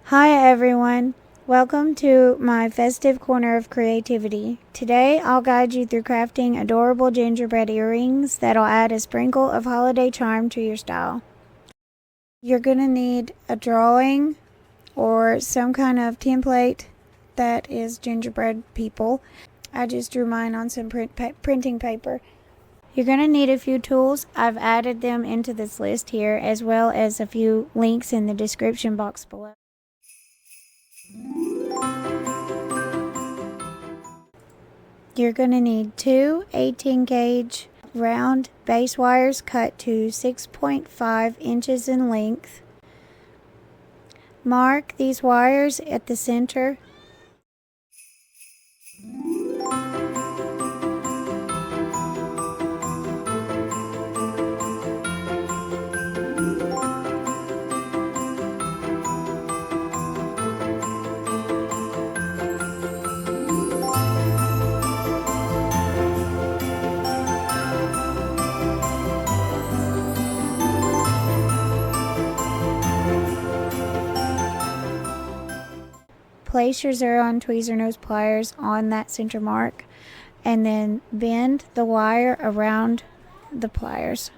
Hi everyone, welcome to my festive corner of creativity. Today I'll guide you through crafting adorable gingerbread earrings that'll add a sprinkle of holiday charm to your style. You're going to need a drawing or some kind of template that is gingerbread people. I just drew mine on some printing paper. You're going to need a few tools. I've added them into this list here, as well as a few links in the description box below. You're going to need two 18 gauge round base wires cut to 6.5 inches in length. Mark these wires at the center. Place your Xuron tweezer nose pliers on that center mark and then bend the wire around the pliers.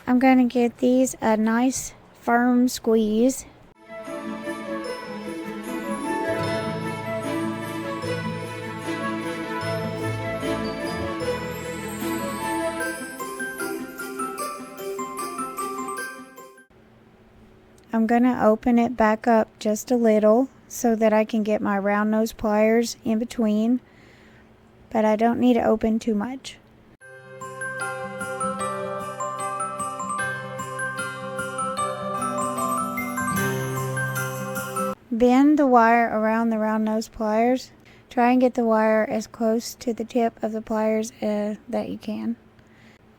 I'm going to give these a nice firm squeeze. I'm going to open it back up just a little so that I can get my round nose pliers in between, but I don't need to open too much. Bend the wire around the round nose pliers. Try and get the wire as close to the tip of the pliers that you can.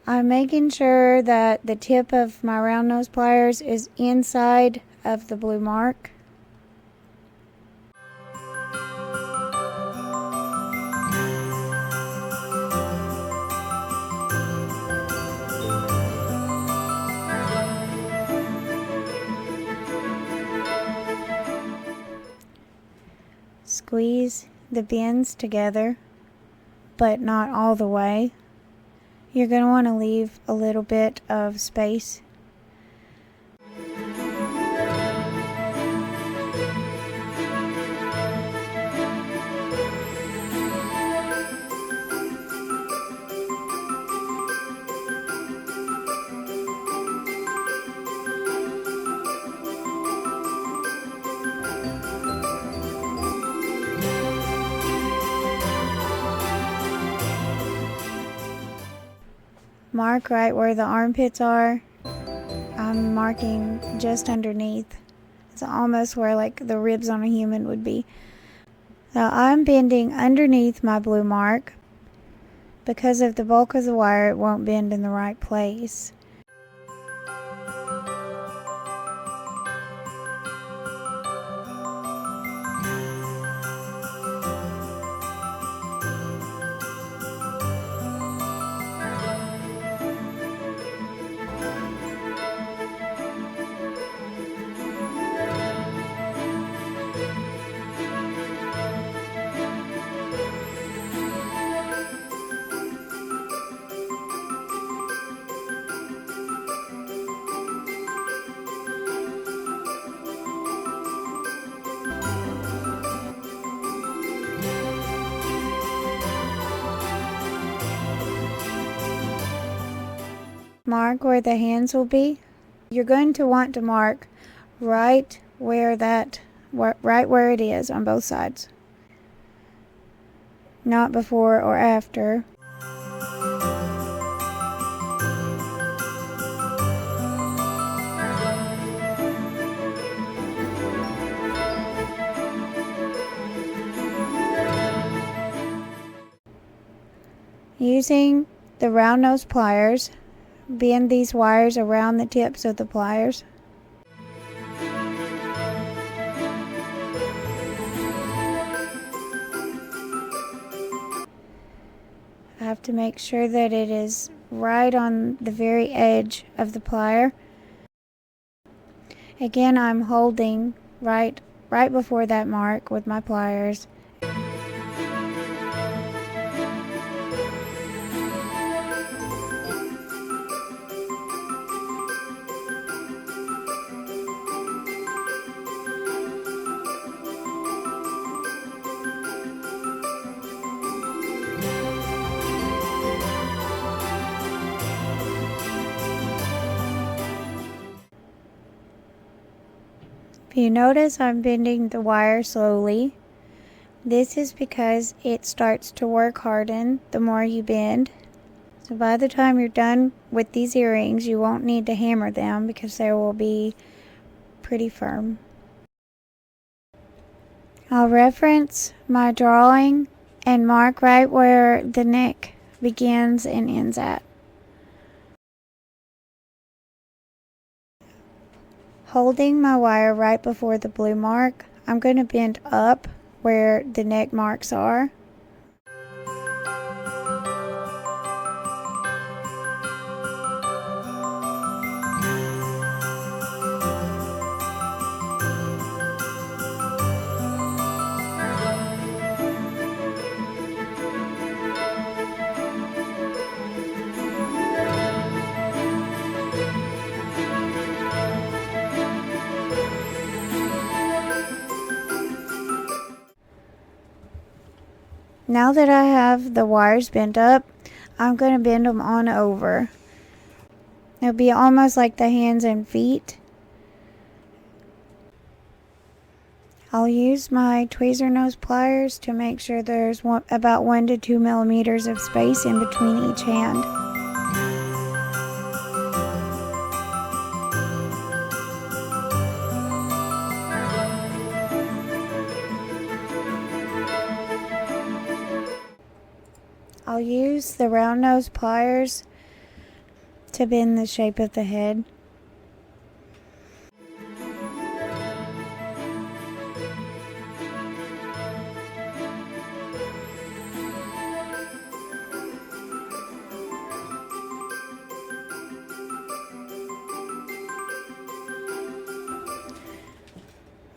I'm making sure that the tip of my round nose pliers is inside of the blue mark. Squeeze the bends together, but not all the way. You're going to want to leave a little bit of space. Mark right where the armpits are. I'm marking just underneath. It's almost where like the ribs on a human would be. Now I'm bending underneath my blue mark. Because of the bulk of the wire, it won't bend in the right place. Mark where the hands will be. You're going to want to mark right where it is on both sides. Not before or after. Using the round nose pliers, bend these wires around the tips of the pliers. have to make sure that it is right on the very edge of the plier. Again, I'm holding right before that mark with my pliers. If you notice, I'm bending the wire slowly. This is because it starts to work harden the more you bend. So by the time you're done with these earrings, you won't need to hammer them because they will be pretty firm. I'll reference my drawing and mark right where the neck begins and ends at. Holding my wire right before the blue mark, I'm going to bend up where the neck marks are. Now that I have the wires bent up, I'm going to bend them on over. It'll be almost like the hands and feet. I'll use my tweezer nose pliers to make sure there's about 1 to 2 millimeters of space in between each hand. I'll use the round nose pliers to bend the shape of the head.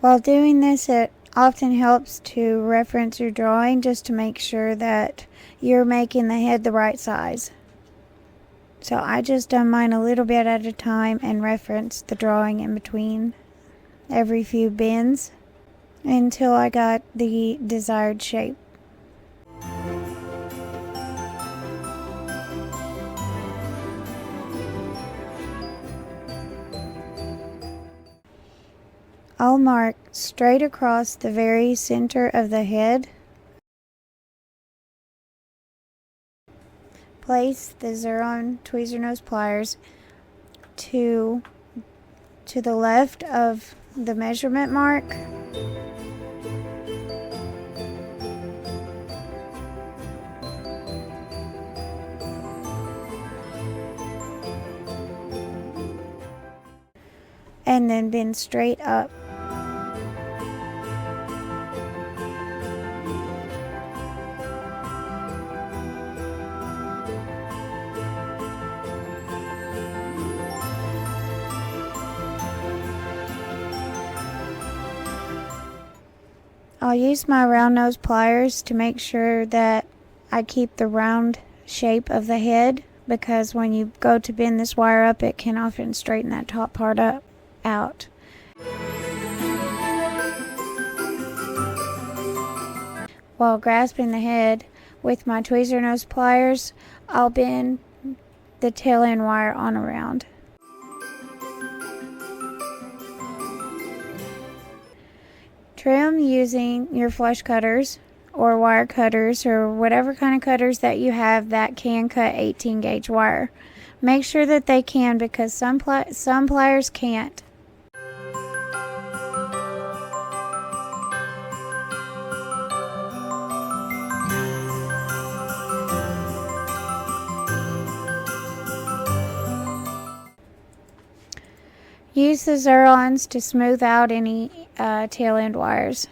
While doing this, it often helps to reference your drawing just to make sure that you're making the head the right size. So I just done mine a little bit at a time and referenced the drawing in between every few bends until I got the desired shape. I'll mark straight across the very center of the head. Place the Xuron tweezer nose pliers to the left of the measurement mark. And then bend straight up. I'll use my round nose pliers to make sure that I keep the round shape of the head, because when you go to bend this wire up, it can often straighten that top part out. While grasping the head with my tweezer nose pliers, I'll bend the tail end wire on around. Trim using your flush cutters or wire cutters or whatever kind of cutters that you have that can cut 18 gauge wire. Make sure that they can, because some pliers can't. Use the Xurons to smooth out any tail end wires.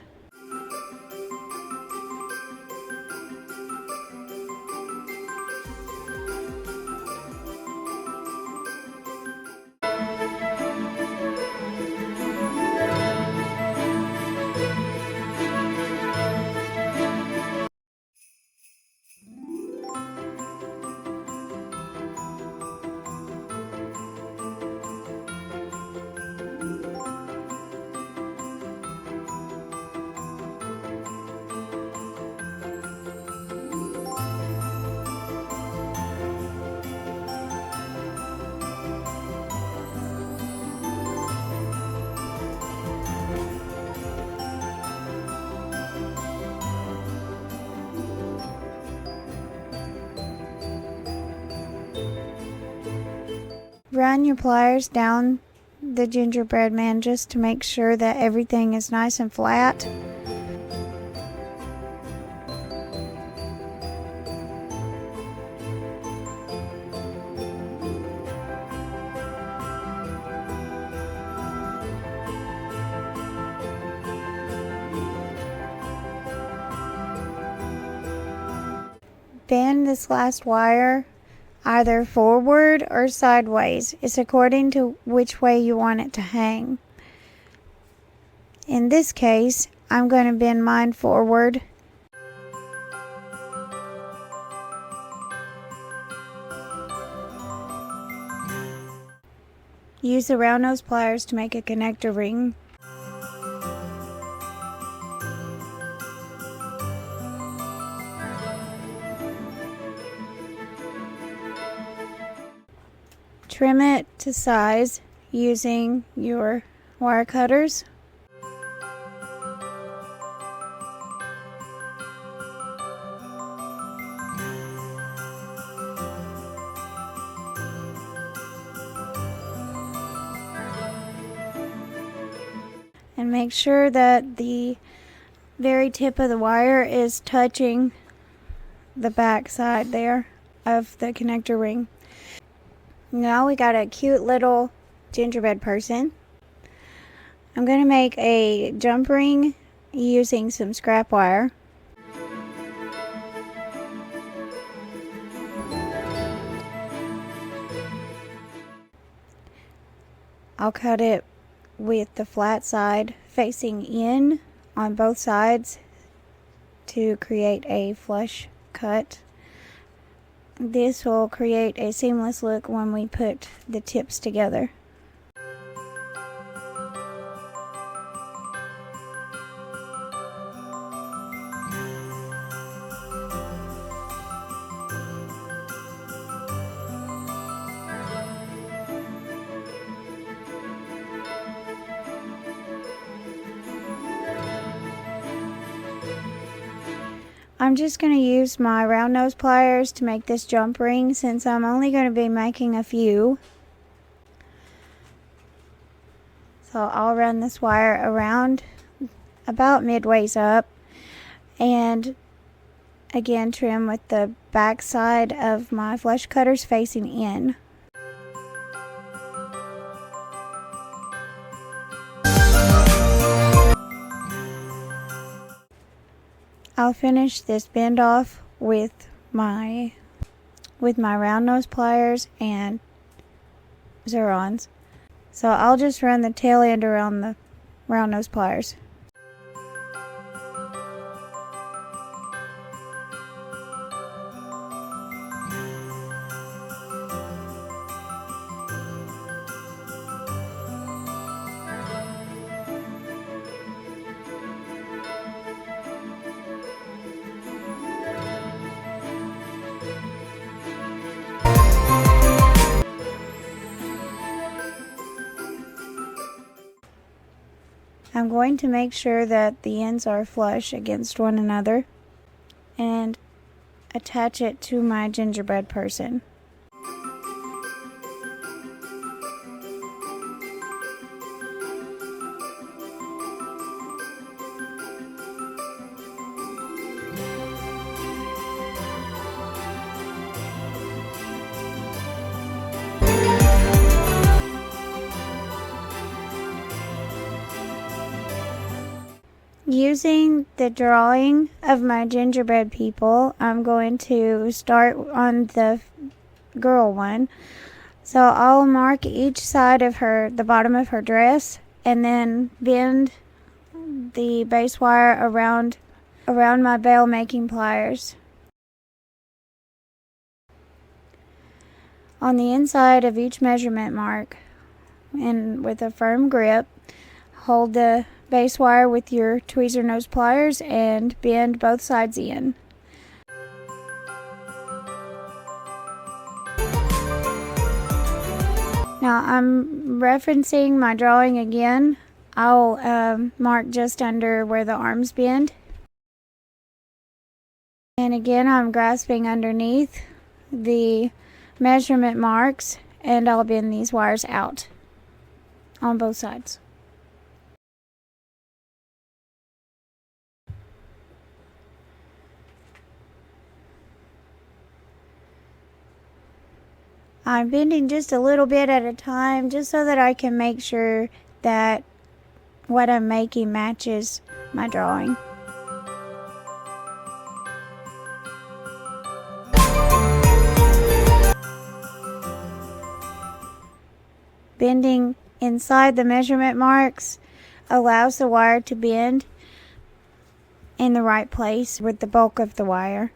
Run your pliers down the gingerbread man just to make sure that everything is nice and flat. Bend this last wire either forward or sideways. It's according to which way you want it to hang. In this case, I'm going to bend mine forward. Use the round nose pliers to make a connector ring. Trim it to size using your wire cutters. And make sure that the very tip of the wire is touching the back side there of the connector ring. Now we got a cute little gingerbread person. I'm going to make a jump ring using some scrap wire. I'll cut it with the flat side facing in on both sides to create a flush cut. This will create a seamless look when we put the tips together. I'm just going to use my round nose pliers to make this jump ring since I'm only going to be making a few. So I'll run this wire around about midways up and again trim with the back side of my flush cutters facing in. I'll finish this bend off with my round nose pliers and Xurons. So I'll just run the tail end around the round nose pliers. I'm going to make sure that the ends are flush against one another and attach it to my gingerbread person. Using the drawing of my gingerbread people, I'm going to start on the girl one. So I'll mark each side of the bottom of her dress, and then bend the base wire around my bail making pliers. On the inside of each measurement mark, and with a firm grip, hold the base wire with your tweezer nose pliers and bend both sides in. Now I'm referencing my drawing again. I'll mark just under where the arms bend. And again I'm grasping underneath the measurement marks and I'll bend these wires out on both sides. I'm bending just a little bit at a time, just so that I can make sure that what I'm making matches my drawing. Bending inside the measurement marks allows the wire to bend in the right place with the bulk of the wire.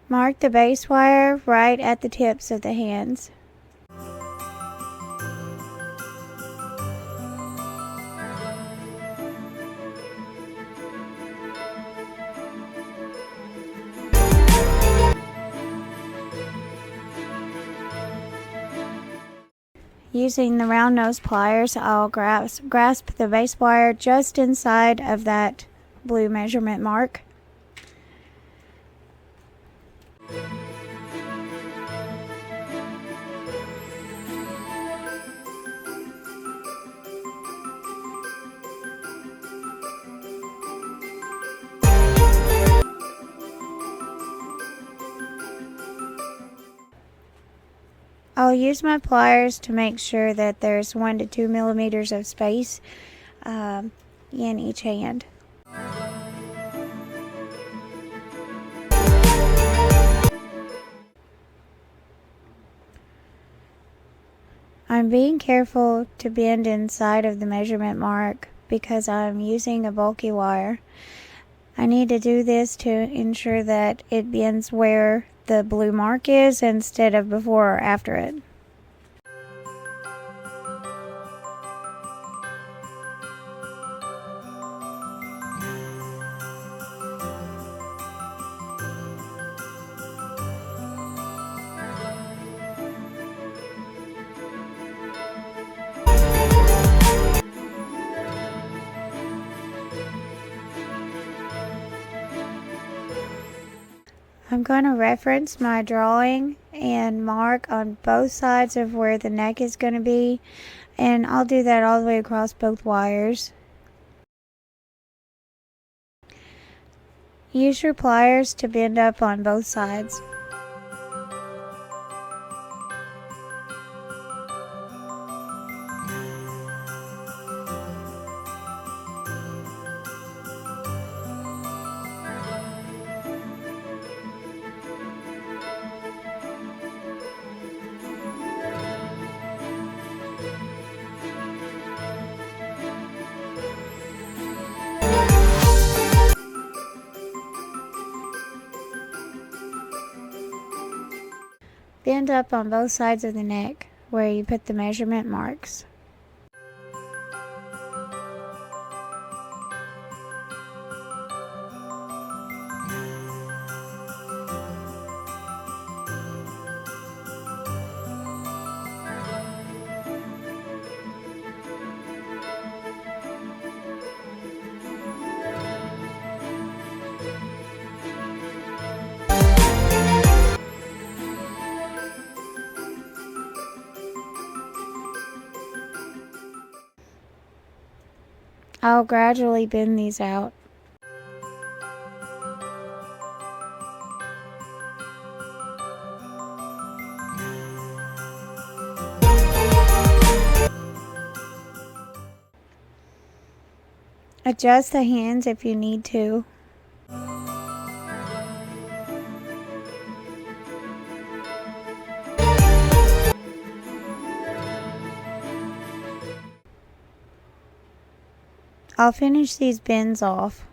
Mark the base wire right at the tips of the hands. Using the round nose pliers, I'll grasp the base wire just inside of that blue measurement mark. I'll use my pliers to make sure that there's 1 to 2 millimeters of space in each hand. I'm being careful to bend inside of the measurement mark because I'm using a bulky wire. I need to do this to ensure that it bends where the blue mark is instead of before or after it. I'm going to reference my drawing and mark on both sides of where the neck is going to be, and I'll do that all the way across both wires. Use your pliers to bend up on both sides. Bend up on both sides of the neck where you put the measurement marks. I'll gradually bend these out. Adjust the hands if you need to. I'll finish these bends off.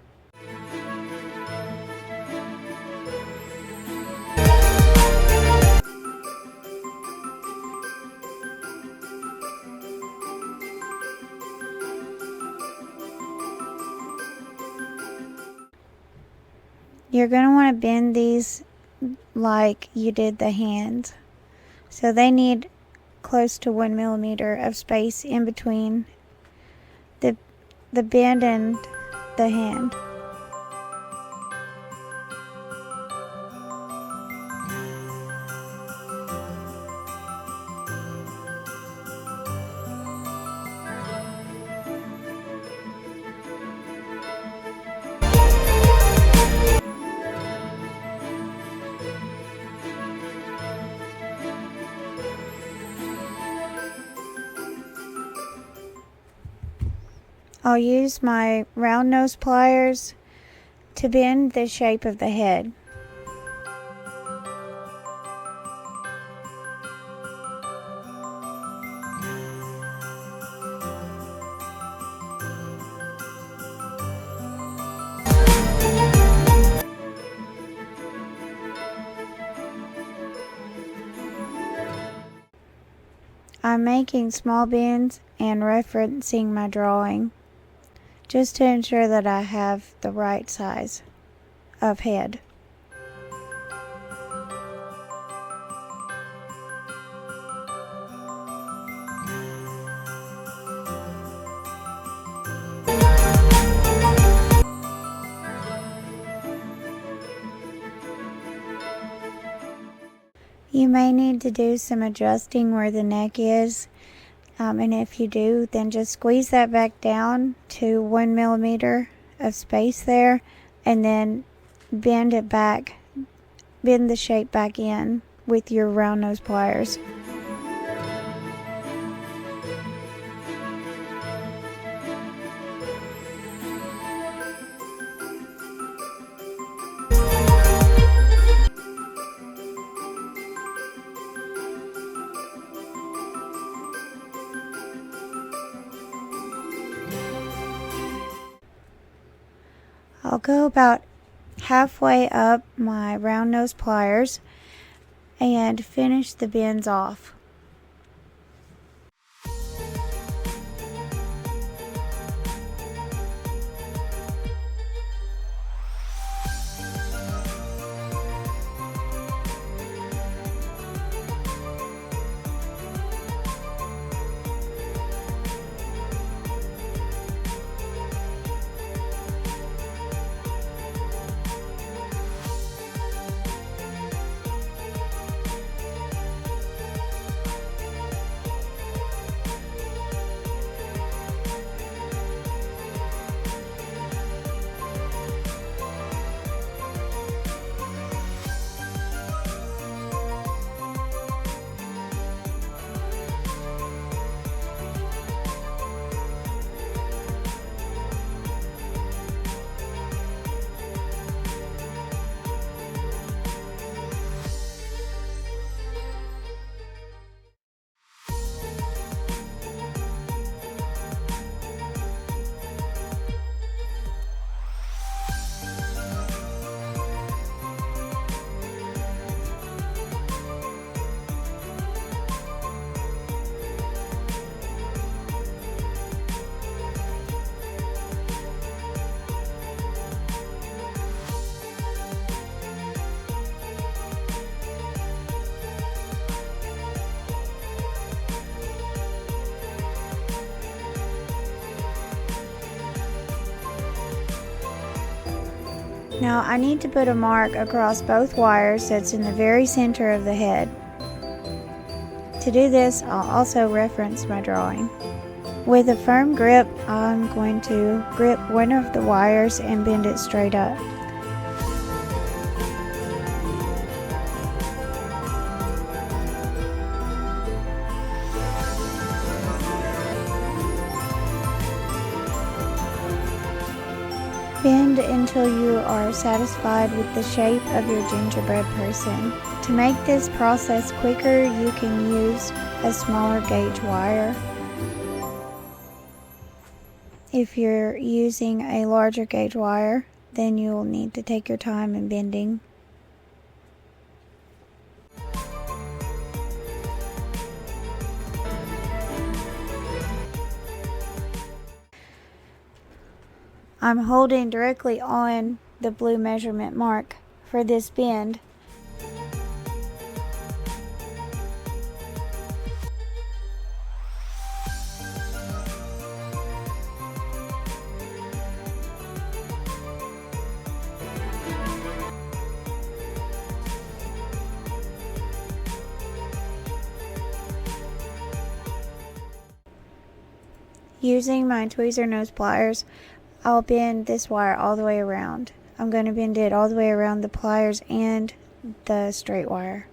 you're going to want to bend these like you did the hands. So they need close to 1 millimeter of space in between the bend and the hand. I'll use my round nose pliers to bend the shape of the head. I'm making small bends and referencing my drawing just to ensure that I have the right size of head. You may need to do some adjusting where the neck is, and if you do, then just squeeze that back down to 1 millimeter of space there, and then bend it back, bend the shape back in with your round nose pliers. I'll go about halfway up my round nose pliers and finish the bends off. Now I need to put a mark across both wires that's in the very center of the head. To do this, I'll also reference my drawing. With a firm grip, I'm going to grip one of the wires and bend it straight up. Bend until you are satisfied with the shape of your gingerbread person. To make this process quicker, you can use a smaller gauge wire. If you're using a larger gauge wire, then you will need to take your time in bending. I'm holding directly on the blue measurement mark for this bend. Using my tweezer nose pliers, I'll bend this wire all the way around. I'm going to bend it all the way around the pliers and the straight wire.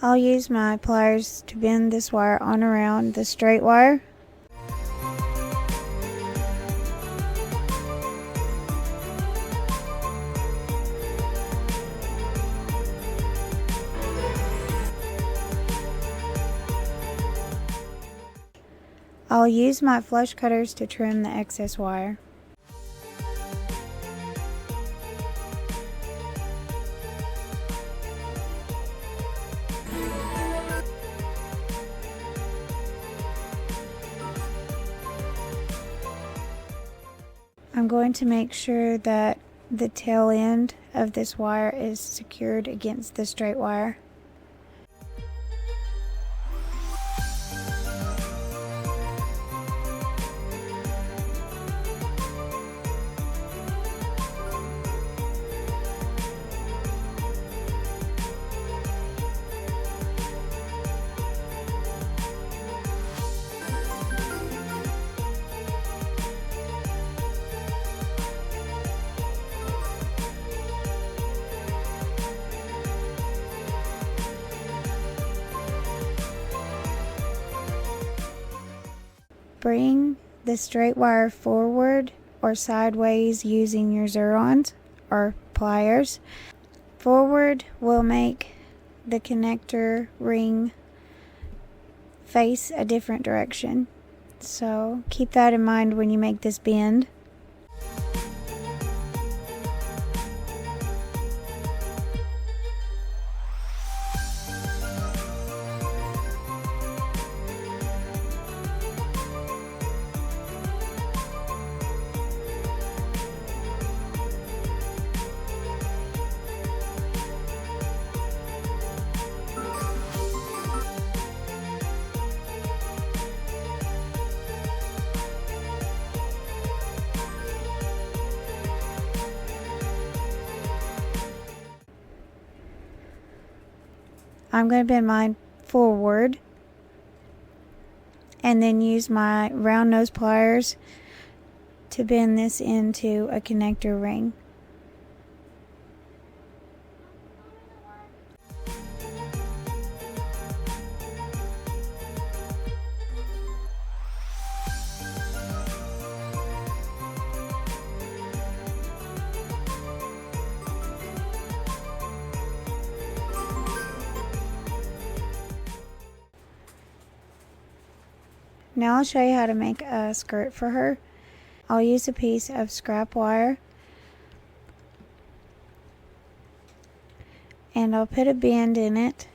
I'll use my pliers to bend this wire on around the straight wire. I'll use my flush cutters to trim the excess wire. I'm going to make sure that the tail end of this wire is secured against the straight wire. Bring the straight wire forward or sideways using your Xurons or pliers. Forward will make the connector ring face a different direction. So keep that in mind when you make this bend. I'm going to bend mine forward and then use my round nose pliers to bend this into a connector ring. Now I'll show you how to make a skirt for her. I'll use a piece of scrap wire and I'll put a bend in it.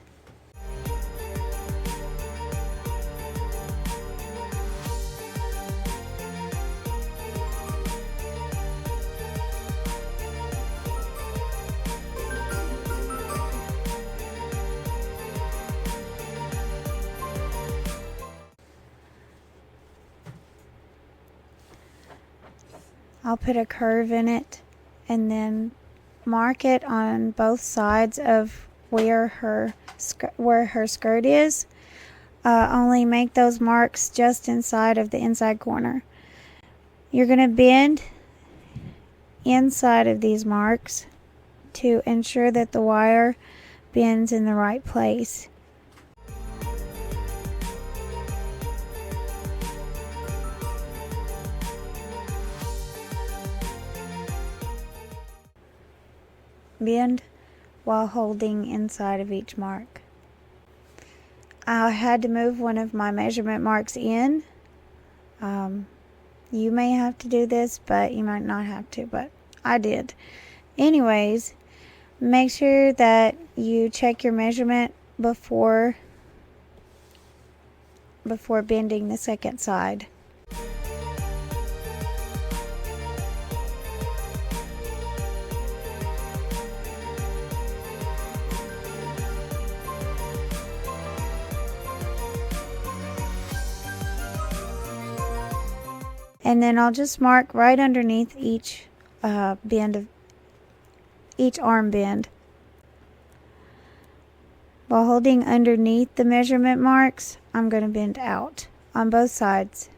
I'll put a curve in it and then mark it on both sides of where her skirt is. Only make those marks just inside of the inside corner. You're going to bend inside of these marks to ensure that the wire bends in the right place. Bend while holding inside of each mark. I had to move one of my measurement marks in. You may have to do this, but you might not have to, but I did. Anyways, make sure that you check your measurement before before bending the second side. And then I'll just mark right underneath each bend of each arm bend. While holding underneath the measurement marks, I'm going to bend out on both sides.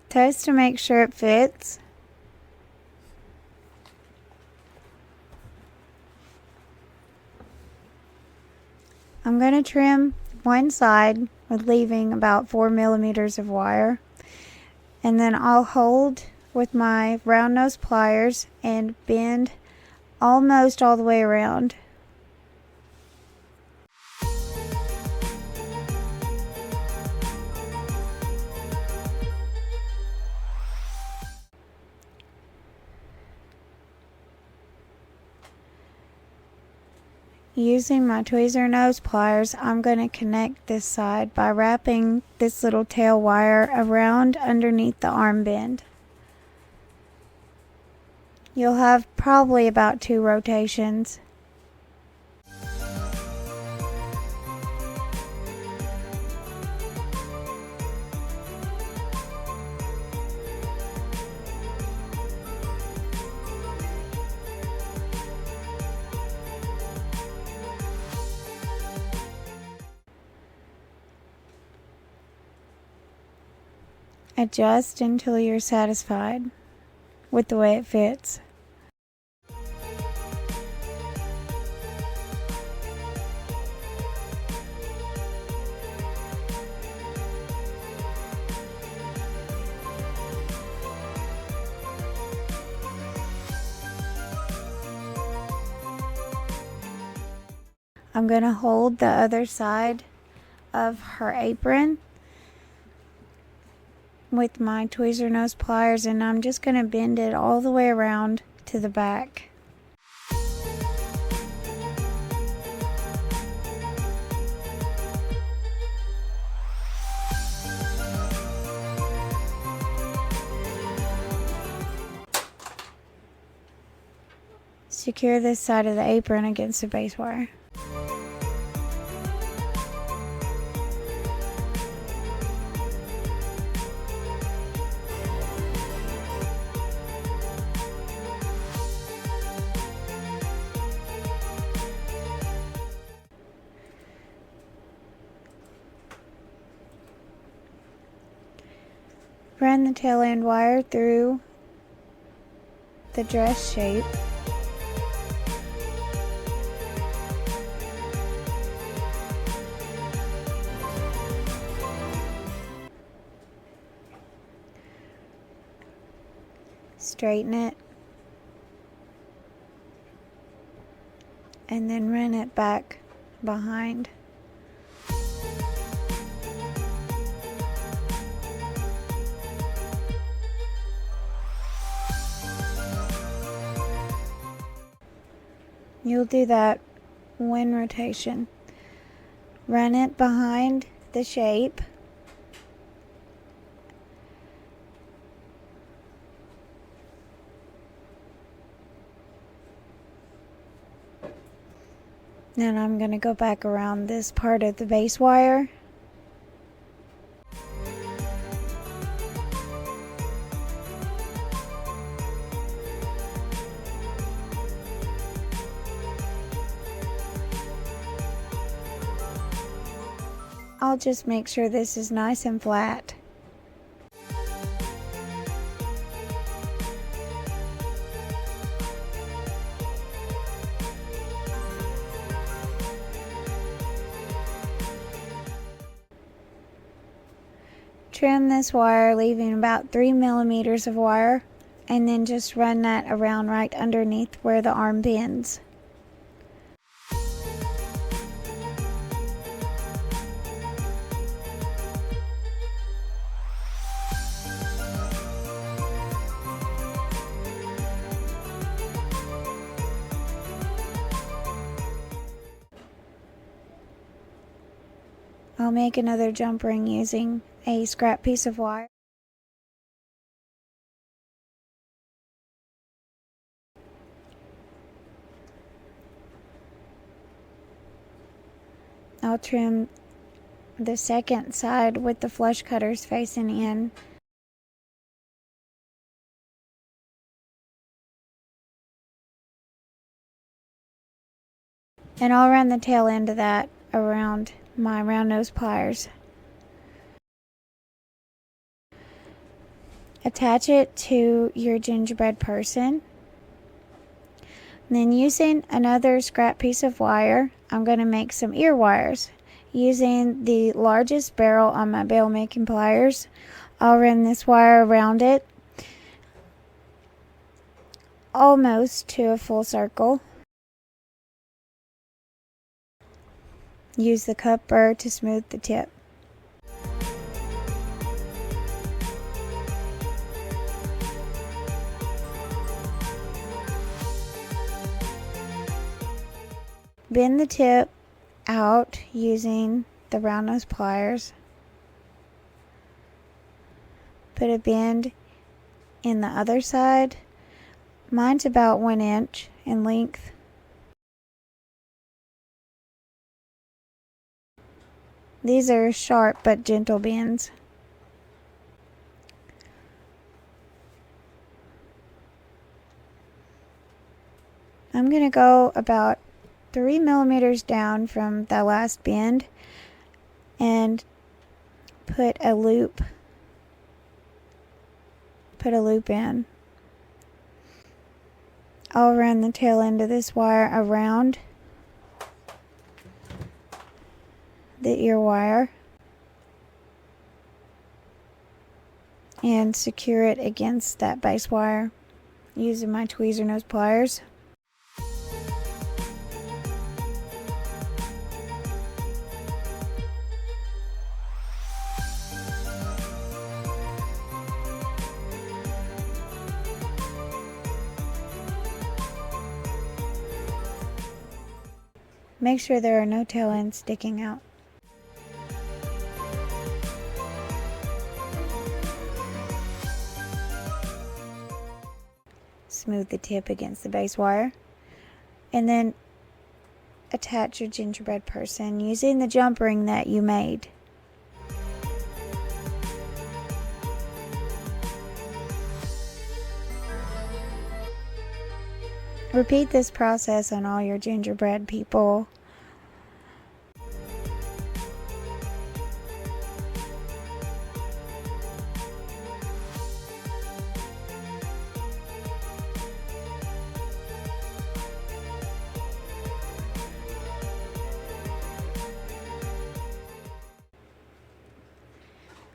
Test to make sure it fits. I'm going to trim one side with leaving about 4 millimeters of wire, and then I'll hold with my round nose pliers and bend almost all the way around. Using my tweezer nose pliers, I'm going to connect this side by wrapping this little tail wire around underneath the arm bend. You'll have probably about 2 rotations. Adjust until you're satisfied with the way it fits. I'm going to hold the other side of her apron with my tweezer nose pliers, and I'm just going to bend it all the way around to the back. Secure this side of the apron against the base wire. Run the tail end wire through the dress shape. Straighten it and then run it back behind. You'll do that one rotation. Run it behind the shape. Then I'm going to go back around this part of the base wire. I'll just make sure this is nice and flat. Trim this wire, leaving about 3 millimeters of wire, and then just run that around right underneath where the arm bends. I'll make another jump ring using a scrap piece of wire. I'll trim the second side with the flush cutters facing in. And I'll run the tail end of that around my round nose pliers. Attach it to your gingerbread person. Then using another scrap piece of wire, I'm going to make some ear wires. Using the largest barrel on my bail making pliers, I'll run this wire around it almost to a full circle. Use the cup burr to smooth the tip. Bend the tip out using the round nose pliers. Put a bend in the other side. Mine's about 1 inch in length. These are sharp but gentle bends. I'm going to go about 3 millimeters down from the last bend and put a loop in. I'll run the tail end of this wire around the ear wire and secure it against that base wire using my tweezer nose pliers. Make sure there are no tail ends sticking out. Smooth the tip against the base wire. And then attach your gingerbread person using the jump ring that you made. Repeat this process on all your gingerbread people.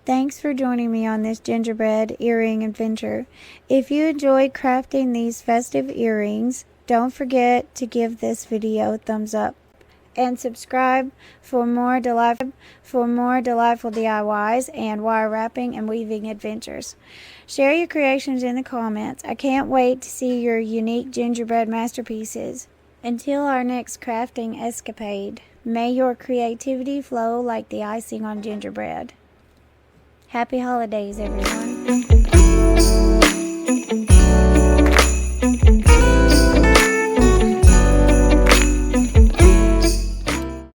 Thanks for joining me on this gingerbread earring adventure. If you enjoyed crafting these festive earrings, don't forget to give this video a thumbs up and subscribe for more delightful DIYs and wire wrapping and weaving adventures. Share your creations in the comments. I can't wait to see your unique gingerbread masterpieces. Until our next crafting escapade, may your creativity flow like the icing on gingerbread. Happy holidays, everyone.